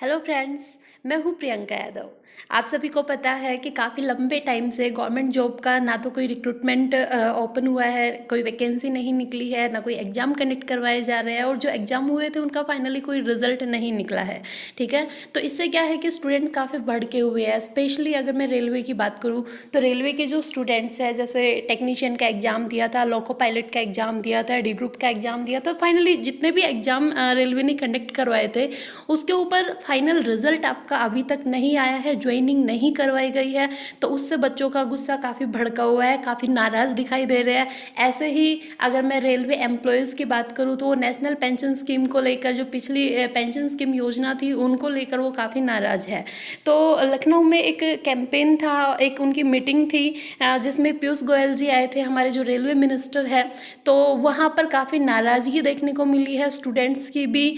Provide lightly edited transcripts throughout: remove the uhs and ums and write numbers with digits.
Hello friends, मैं हूँ प्रियंका यादव। आप सभी को पता है कि काफ़ी लंबे टाइम से गवर्नमेंट जॉब का ना तो कोई रिक्रूटमेंट ओपन हुआ है, कोई वैकेंसी नहीं निकली है, ना कोई एग्ज़ाम कंडक्ट करवाए जा रहे हैं और जो एग्ज़ाम हुए थे उनका फाइनली कोई रिजल्ट नहीं निकला है। ठीक है, तो इससे क्या है कि स्टूडेंट्स काफ़ी भड़के हुए हैं। स्पेशली अगर मैं रेलवे की बात करूँ तो रेलवे के जो स्टूडेंट्स हैं, जैसे टेक्नीशियन का एग्ज़ाम दिया था, लोको पायलट का एग्ज़ाम दिया था, डी ग्रुप का एग्ज़ाम दिया था, फाइनली जितने भी एग्ज़ाम रेलवे ने कंडक्ट करवाए थे उसके ऊपर फाइनल रिजल्ट आपका अभी तक नहीं आया है, ज्वाइनिंग नहीं करवाई गई है। तो उससे बच्चों का गुस्सा काफ़ी भड़का हुआ है, काफ़ी नाराज़ दिखाई दे रहे हैं। ऐसे ही अगर मैं रेलवे एम्प्लॉयज़ की बात करूँ तो वो नेशनल पेंशन स्कीम को लेकर, जो पिछली पेंशन स्कीम योजना थी उनको लेकर वो काफ़ी नाराज़ है। तो लखनऊ में एक कैंपेन था, एक उनकी मीटिंग थी जिसमें पीयूष गोयल जी आए थे, हमारे जो रेलवे मिनिस्टर है। तो वहाँ पर काफ़ी नाराज़गी देखने को मिली है स्टूडेंट्स की भी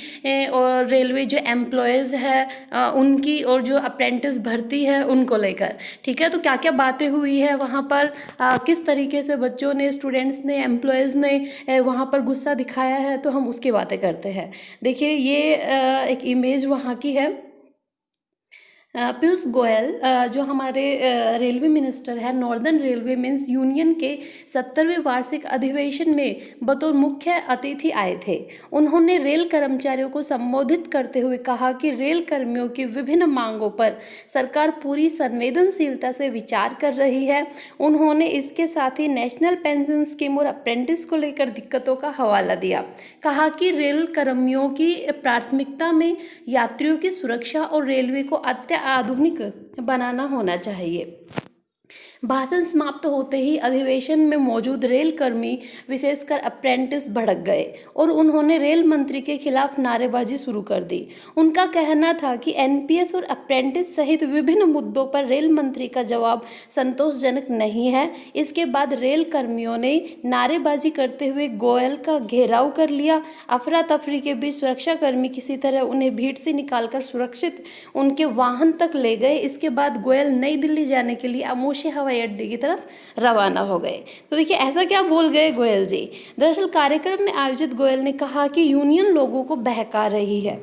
और रेलवे जो एम्प्लॉयज़ है उनकी, और जो अप्रेंटिस भर्ती है उनको लेकर। ठीक है, तो क्या क्या बातें हुई है वहाँ पर, किस तरीके से बच्चों ने, स्टूडेंट्स ने, एम्प्लॉयज़ ने वहाँ पर गुस्सा दिखाया है, तो हम उसकी बातें करते हैं। देखिए, ये एक इमेज वहाँ की है। पीयूष गोयल जो हमारे रेलवे मिनिस्टर है, नॉर्दर्न रेलवे मीन्स यूनियन के 70वें वार्षिक अधिवेशन में बतौर मुख्य अतिथि आए थे। उन्होंने रेल कर्मचारियों को संबोधित करते हुए कहा कि रेल कर्मियों की विभिन्न मांगों पर सरकार पूरी संवेदनशीलता से विचार कर रही है। उन्होंने इसके साथ ही नेशनल पेंशन स्कीम और अप्रेंटिस को लेकर दिक्कतों का हवाला दिया। कहा कि रेल कर्मियों की प्राथमिकता में यात्रियों की सुरक्षा और रेलवे को आधुनिक बनाना होना चाहिए। भाषण समाप्त होते ही अधिवेशन में मौजूद रेल कर्मी, विशेषकर अप्रेंटिस, भड़क गए और उन्होंने रेल मंत्री के खिलाफ नारेबाजी शुरू कर दी। उनका कहना था कि एनपीएस और अप्रेंटिस सहित विभिन्न मुद्दों पर रेल मंत्री का जवाब संतोषजनक नहीं है। इसके बाद रेल कर्मियों ने नारेबाजी करते हुए गोयल का घेराव कर लिया। अफरा तफरी के बीच सुरक्षाकर्मी किसी तरह उन्हें भीड़ से निकालकर सुरक्षित उनके वाहन तक ले गए। इसके बाद गोयल नई दिल्ली जाने के लिए अमोशी हवाई अड्डे की तरफ रवाना हो गए। तो देखिए, ऐसा क्या बोल गए गोयल जी। दरअसल कार्यक्रम में आयोजित गोयल ने कहा कि यूनियन लोगों को बहका रही है,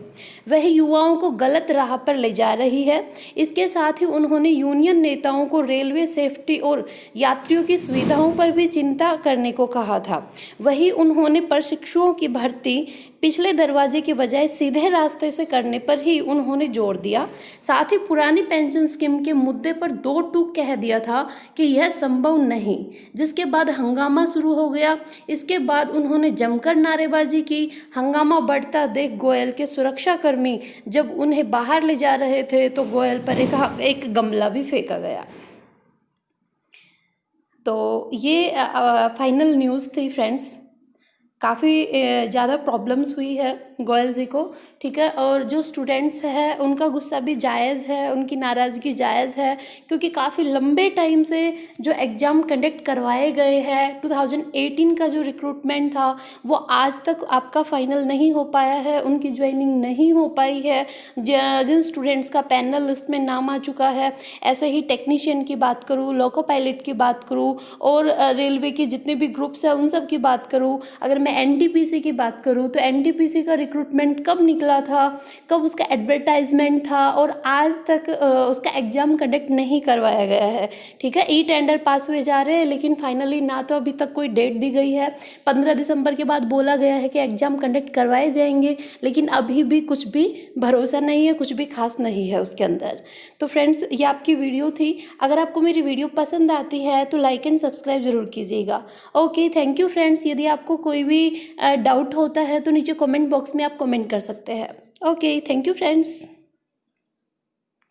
वह युवाओं को गलत राह पर ले जा रही है। इसके साथ ही उन्होंने यूनियन नेताओं को रेलवे सेफ्टी और यात्रियों की सुविधाओं पर भी चिंता करने को कहा था। वहीं उन्होंने प्रशिक्षुओं की भर्ती पिछले दरवाजे के बजाय सीधे रास्ते से करने पर ही उन्होंने जोर दिया। साथ ही पुरानी पेंशन स्कीम के मुद्दे पर दो टूक कह दिया था कि यह संभव नहीं, जिसके बाद हंगामा शुरू हो गया। इसके बाद उन्होंने जमकर नारेबाजी की। हंगामा बढ़ता देख गोयल के सुरक्षाकर्मी जब उन्हें बाहर ले जा रहे थे तो गोयल पर एक गमला भी फेंका गया। तो ये फाइनल न्यूज़ थी फ्रेंड्स। काफ़ी ज़्यादा प्रॉब्लम्स हुई है गोयल जी को। ठीक है, और जो स्टूडेंट्स हैं उनका गुस्सा भी जायज़ है, उनकी नाराज़गी जायज़ है, क्योंकि काफ़ी लंबे टाइम से जो एग्ज़ाम कंडक्ट करवाए गए हैं, 2018 का जो रिक्रूटमेंट था वो आज तक आपका फाइनल नहीं हो पाया है, उनकी ज्वाइनिंग नहीं हो पाई है। जिन स्टूडेंट्स का पैनल लिस्ट में नाम आ चुका है, ऐसे ही टेक्नीशियन की बात करूँ, लोको पायलट की बात करूँ और रेलवे की जितने भी ग्रुप्स हैं उन सब की बात करूँ, अगर मैं एनटीपीसी की बात करूँ तो एनटीपीसी का रिक्रूटमेंट कब निकला था, कब उसका एडवर्टाइजमेंट था, और आज तक उसका एग्ज़ाम कंडक्ट नहीं करवाया गया है। ठीक है, ई टेंडर पास हुए जा रहे हैं, लेकिन फाइनली ना तो अभी तक कोई डेट दी गई है। 15 दिसंबर के बाद बोला गया है कि एग्ज़ाम कंडक्ट करवाए जाएंगे, लेकिन अभी भी कुछ भी भरोसा नहीं है, कुछ भी खास नहीं है उसके अंदर। तो फ्रेंड्स, ये आपकी वीडियो थी। अगर आपको मेरी वीडियो पसंद आती है तो लाइक एंड सब्सक्राइब ज़रूर कीजिएगा। Okay, thank you friends. यदि आपको कोई भी डाउट होता है तो नीचे कमेंट बॉक्स में आप कमेंट कर सकते हैं। Okay, thank you friends.